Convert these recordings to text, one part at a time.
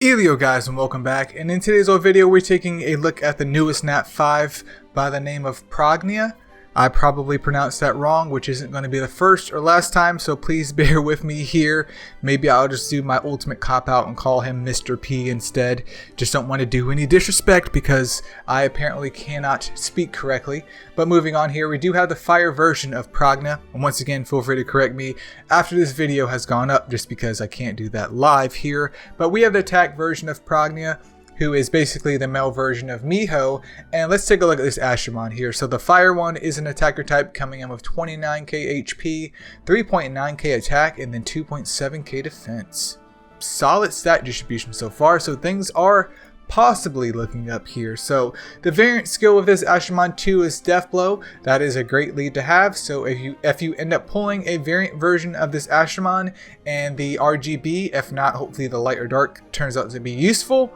Elio guys, and welcome back, and in today's video we're taking a look at the newest Nat 5 by the name of Prajna. I probably pronounced that wrong, which isn't going to be the first or last time, so please bear with me here. Maybe I'll just do my ultimate cop-out and call him Mr. P instead. Just don't want to do any disrespect because I apparently cannot speak correctly. But moving on here, we do have the fire version of Prajna, and once again feel free to correct me after this video has gone up just because I can't do that live here. But we have the attack version of Prajna, who is basically the male version of Miho, and let's take a look at this astromon here. So the fire one is an attacker type coming in with 29k HP, 3.9k attack, and then 2.7k defense. Solid stat distribution so far, so things are possibly looking up here. So the variant skill of this astromon 2 is Death Blow. That is a great lead to have, so if you end up pulling a variant version of this astromon and the RGB, if not hopefully the light or dark, turns out to be useful,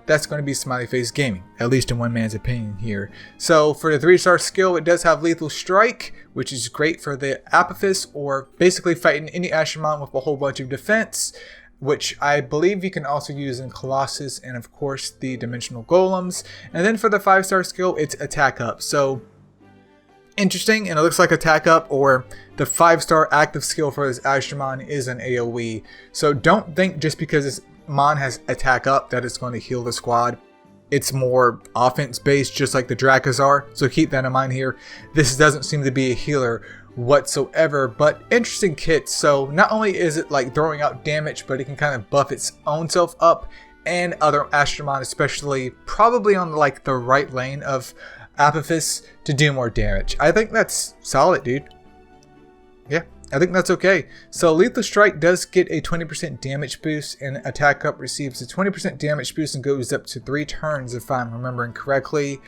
that's going to be Smiley Face Gaming, at least in one man's opinion here. So for the 3-star skill, it does have Lethal Strike, which is great for the Apophis, or basically fighting any astromon with a whole bunch of defense, which I believe you can also use in Colossus and of course the Dimensional Golems. And then for the 5-star skill, it's Attack Up. So interesting, and it looks like Attack Up, or the 5-star active skill for this astromon, is an AoE. So don't think just because it's Mon has Attack Up that it's going to heal the squad. It's more offense based, just like the Drakas are, so keep that in mind here. This doesn't seem to be a healer whatsoever, but interesting kit. So not only is it like throwing out damage, but it can kind of buff its own self up and other astromon, especially probably on like the right lane of Apophis, to do more damage. I think that's solid, dude. Yeah, I think that's okay. So Lethal Strike does get a 20% damage boost, and Attack Up receives a 20% damage boost and goes up to 3 turns if I'm remembering correctly.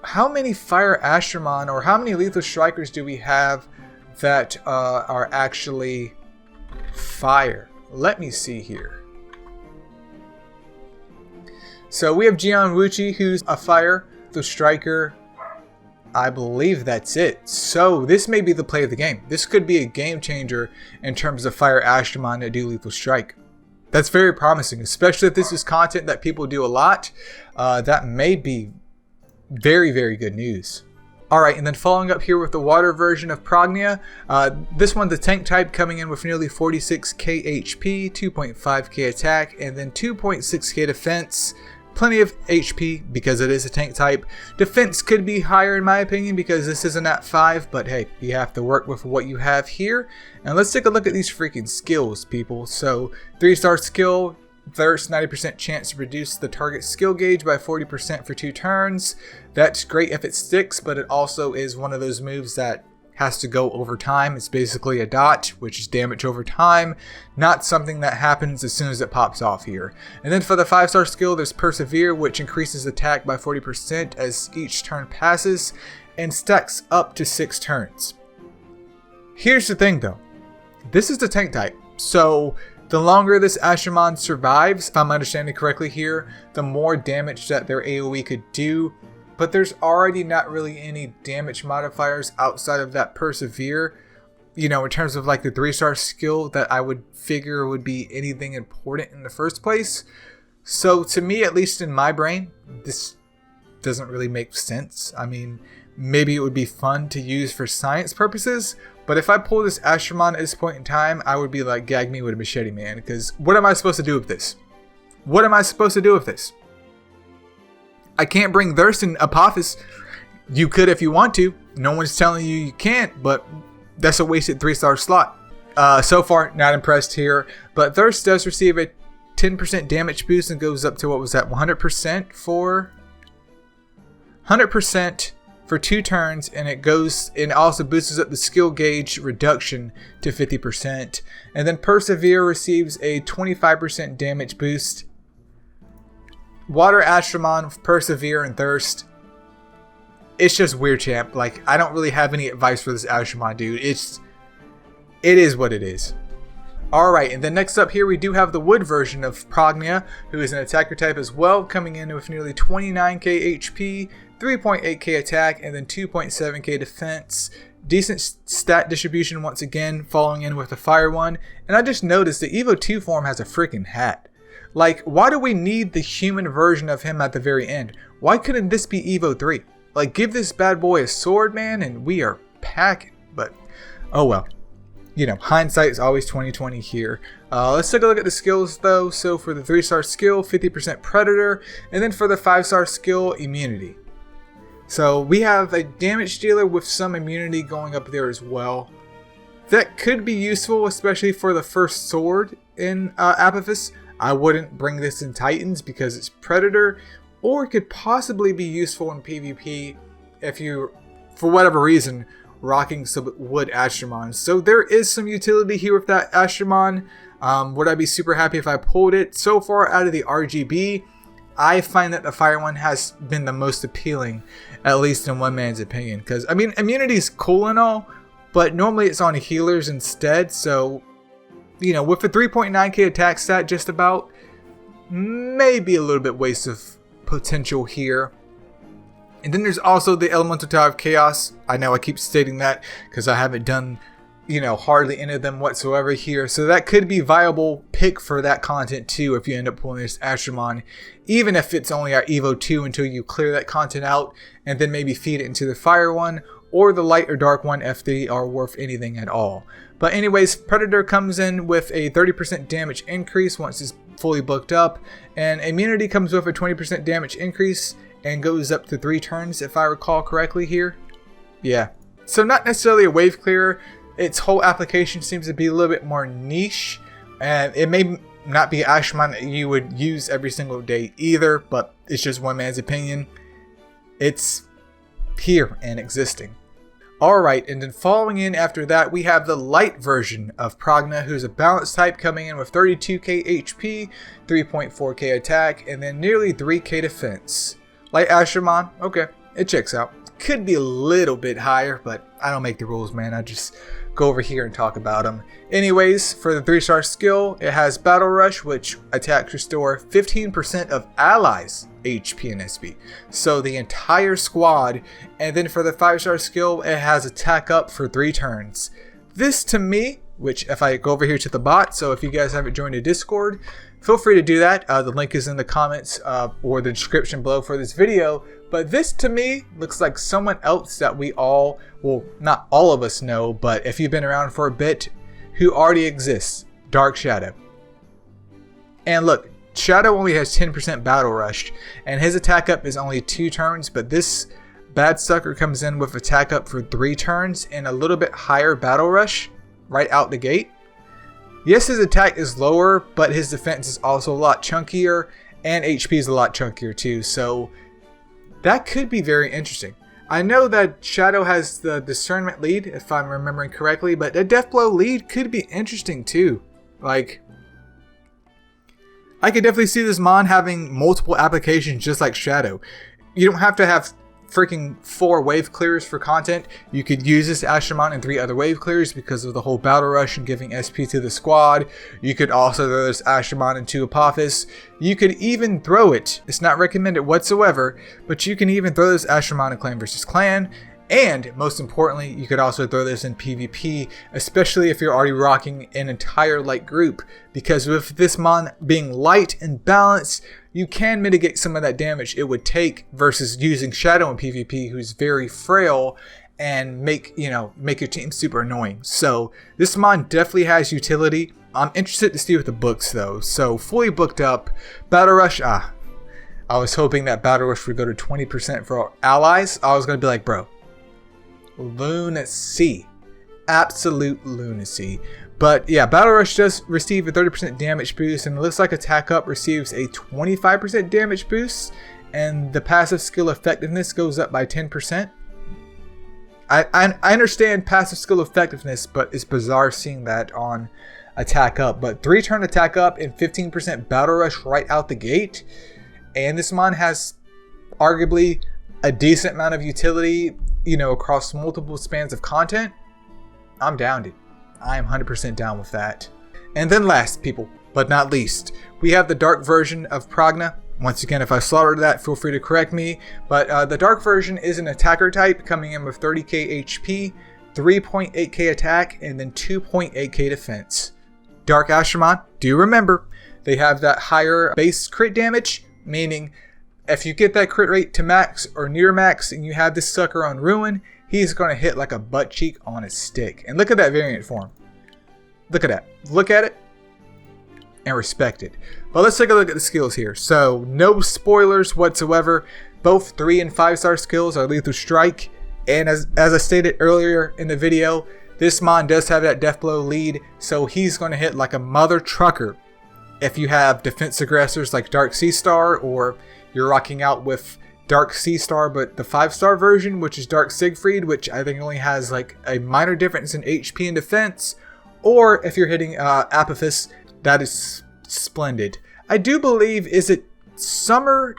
How many Fire Astromon, or how many Lethal Strikers do we have that are actually fire? Let me see here. So we have Jian Wuchi, who's a fire. The striker, I believe that's it. So this may be the play of the game. This could be a game changer in terms of fire astromon that do Lethal Strike. That's very promising, especially if this is content that people do a lot. That may be very, very good news. Alright, and then following up here with the water version of Prajna. This one's a tank type coming in with nearly 46k HP, 2.5k attack, and then 2.6k defense. Plenty of HP because it is a tank type. Defense could be higher in my opinion because this is a Nat 5, but hey, you have to work with what you have here. And let's take a look at these freaking skills, people. So 3-star skill, Thirst, 90% chance to reduce the target skill gauge by 40% for 2 turns. That's great if it sticks, but it also is one of those moves that has to go over time. It's basically a dot, which is damage over time, not something that happens as soon as it pops off here. And then for the 5-star skill, there's Persevere, which increases attack by 40% as each turn passes and stacks up to 6 turns. Here's the thing though, this is the tank type, so the longer this astromon survives, if I'm understanding correctly here, the more damage that their AoE could do. But there's already not really any damage modifiers outside of that Persevere, you know, in terms of like the 3-star skill that I would figure would be anything important in the first place. So to me, at least in my brain, this doesn't really make sense. I mean, maybe it would be fun to use for science purposes, but if I pull this astromon at this point in time, I would be like, gag me with a machete, man, because what am I supposed to do with this? What am I supposed to do with this? I can't bring Thirst in Apophis. You could if you want to. No one's telling you you can't, but that's a wasted 3-star slot. So far, not impressed here. But Thirst does receive a 10% damage boost and goes up to, what was that, 100% for 2 turns, and it goes and also boosts up the skill gauge reduction to 50%. And then Persevere receives a 25% damage boost. Water astromon with Persevere and Thirst. It's just weird, champ. Like, I don't really have any advice for this astromon, dude. It is what it is. Alright, and then next up here we do have the wood version of Prajna, who is an attacker type as well, coming in with nearly 29k HP, 3.8k attack, and then 2.7k defense. Decent stat distribution once again, following in with the fire one. And I just noticed the Evo 2 form has a freaking hat. Like, why do we need the human version of him at the very end? Why couldn't this be Evo 3? Like, give this bad boy a sword, man, and we are packing. But, oh well. You know, hindsight is always 20/20 here. Let's take a look at the skills, though. So for the 3-star skill, 50% Predator, and then for the 5-star skill, Immunity. So we have a damage dealer with some immunity going up there as well. That could be useful, especially for the first sword in Apophis. I wouldn't bring this in Titans because it's Predator, or it could possibly be useful in PvP if you, for whatever reason, rocking some wood astromon. So there is some utility here with that astromon. Would I be super happy if I pulled it? So far out of the RGB, I find that the fire one has been the most appealing, at least in one man's opinion. Because, I mean, immunity is cool and all, but normally it's on healers instead. So, you know, with a 3.9k attack stat just about, maybe a little bit waste of potential here. And then there's also the Elemental Tower of Chaos. I know I keep stating that because I haven't done, you know, hardly any of them whatsoever here. So that could be viable pick for that content too if you end up pulling this Astromon. Even if it's only at Evo 2 until you clear that content out and then maybe feed it into the fire one or the light or dark one if they are worth anything at all. But anyways, Predator comes in with a 30% damage increase once it's fully booked up. And Immunity comes with a 20% damage increase and goes up to 3 turns if I recall correctly here. Yeah. So not necessarily a wave clearer. Its whole application seems to be a little bit more niche. And it may not be Astromon that you would use every single day either, but it's just one man's opinion. It's here and existing. Alright, and then following in after that, we have the light version of Prajna, who's a balance type coming in with 32k HP, 3.4k attack, and then nearly 3k defense. Light Astromon, okay, it checks out. Could be a little bit higher, but I don't make the rules, man. I just go over here and talk about them. Anyways, for the 3-star skill, it has Battle Rush, which attacks restore 15% of allies' HP and SP. So the entire squad. And then for the 5-star skill, it has Attack Up for 3 turns. This to me, which if I go over here to the bot, so if you guys haven't joined the Discord, feel free to do that. The link is in the comments or the description below for this video. But this to me looks like someone else that we all, well, not all of us know, but if you've been around for a bit, who already exists. Dark Shadow. And look, Shadow only has 10% Battle Rush, and his attack up is only 2 turns, but this bad sucker comes in with attack up for 3 turns and a little bit higher Battle Rush right out the gate. Yes, his attack is lower, but his defense is also a lot chunkier, and HP is a lot chunkier too, so that could be very interesting. I know that Shadow has the Discernment lead, if I'm remembering correctly, but the Deathblow lead could be interesting too. Like, I could definitely see this mon having multiple applications just like Shadow. You don't have to have freaking 4 wave clears for content. You could use this Astromon in 3 other wave clears because of the whole Battle Rush and giving SP to the squad. You could also throw this Astromon into Apophis. You could even throw it, it's not recommended whatsoever, but you can even throw this Astromon in Clan vs Clan. And most importantly, you could also throw this in PvP, especially if you're already rocking an entire light group, because with this mon being light and balanced, you can mitigate some of that damage it would take versus using Shadow in PvP, who's very frail and make your team super annoying. So this mon definitely has utility. I'm interested to see with the books though. So fully booked up. Battle Rush, I was hoping that Battle Rush would go to 20% for our allies. I was gonna be like, bro, lunacy, absolute lunacy. But yeah, Battle Rush does receive a 30% damage boost, and it looks like Attack Up receives a 25% damage boost, and the passive skill effectiveness goes up by 10%. I understand passive skill effectiveness, but it's bizarre seeing that on Attack Up. But 3-turn Attack Up and 15% Battle Rush right out the gate, and this mon has arguably a decent amount of utility, you know, across multiple spans of content. I'm down, dude. I am 100% down with that. And then last, people, but not least, we have the dark version of Prajna. Once again, if I slaughtered that, feel free to correct me. But the dark version is an attacker type coming in with 30k HP, 3.8k attack, and then 2.8k defense. Dark Astromon, do remember, they have that higher base crit damage, meaning if you get that crit rate to max or near max and you have this sucker on Ruin, he's going to hit like a butt cheek on a stick. And look at that variant form. Look at that. Look at it and respect it. But let's take a look at the skills here. So no spoilers whatsoever. Both 3 and 5 star skills are Lethal Strike. And as I stated earlier in the video, this mon does have that death blow lead. So he's going to hit like a mother trucker if you have defense aggressors like Dark Sea Star, or you're rocking out with Dark Sea Star, but the 5-star version, which is Dark Siegfried, which I think only has like a minor difference in HP and defense. Or if you're hitting Apophis, that is splendid. I do believe, is it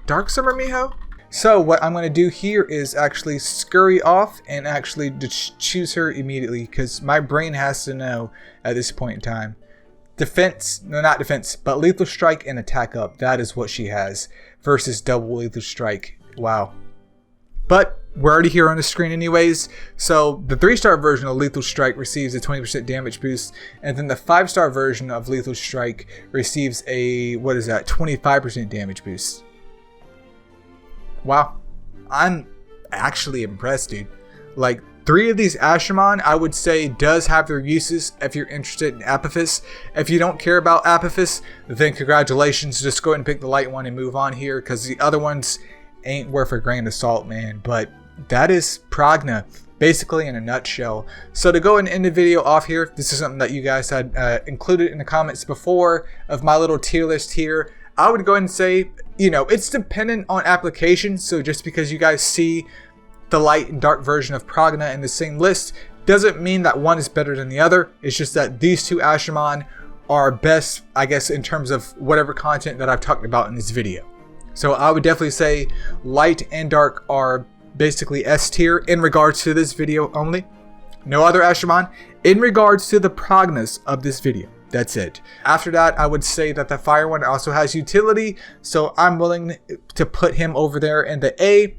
Dark Summer Miho? So what I'm going to do here is actually scurry off and actually just choose her immediately, because my brain has to know at this point in time. Defense, no, not defense, but Lethal Strike and Attack Up. That is what she has versus double Lethal Strike. Wow. But we're already here on the screen anyways. So the 3-star version of Lethal Strike receives a 20% damage boost. And then the 5-star version of Lethal Strike receives a, 25% damage boost. Wow. I'm actually impressed, dude. Like, 3 of these astromon, I would say, does have their uses if you're interested in Apophis. If you don't care about Apophis, then congratulations. Just go ahead and pick the light one and move on here, because the other ones ain't worth a grain of salt, man. But that is Prajna, basically in a nutshell. So to go and end the video off here, this is something that you guys had included in the comments before of my little tier list here. I would go ahead and say, you know, it's dependent on application. So just because you guys see the light and dark version of Prajna in the same list doesn't mean that one is better than the other. It's just that these 2 astromon are best, I guess, in terms of whatever content that I've talked about in this video. So I would definitely say light and dark are basically S tier in regards to this video only. No other astromon in regards to the Prajnas of this video. That's it. After that, I would say that the fire one also has utility, so I'm willing to put him over there in the A.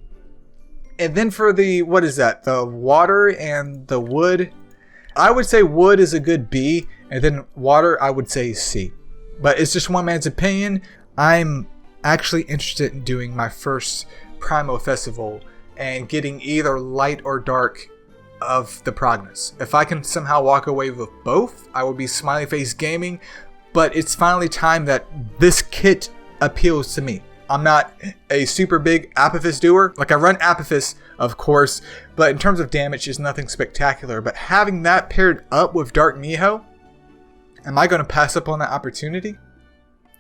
And then for the, the water and the wood, I would say wood is a good B, and then water I would say C. But it's just one man's opinion. I'm actually interested in doing my first Primo Festival and getting either light or dark of the Prajnas. If I can somehow walk away with both, I would be Smiley Face Gaming. But it's finally time that this kit appeals to me. I'm not a super big Apophis doer. Like, I run Apophis, of course, but in terms of damage, it's nothing spectacular. But having that paired up with Dark Miho, am I going to pass up on that opportunity?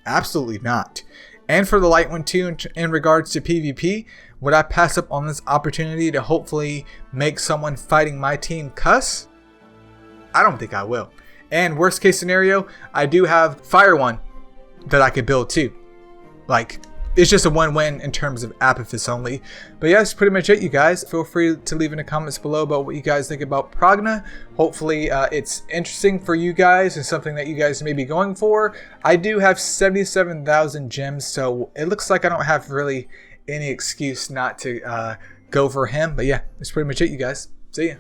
Absolutely not. And for the light one too, in regards to PvP, would I pass up on this opportunity to hopefully make someone fighting my team cuss? I don't think I will. And worst case scenario, I do have Fire one that I could build too. Like, it's just a win-win in terms of Apophis only. But yeah, that's pretty much it, you guys. Feel free to leave in the comments below about what you guys think about Prajna. Hopefully it's interesting for you guys and something that you guys may be going for. I do have 77,000 gems, so it looks like I don't have really any excuse not to go for him. But yeah, that's pretty much it, you guys. See ya.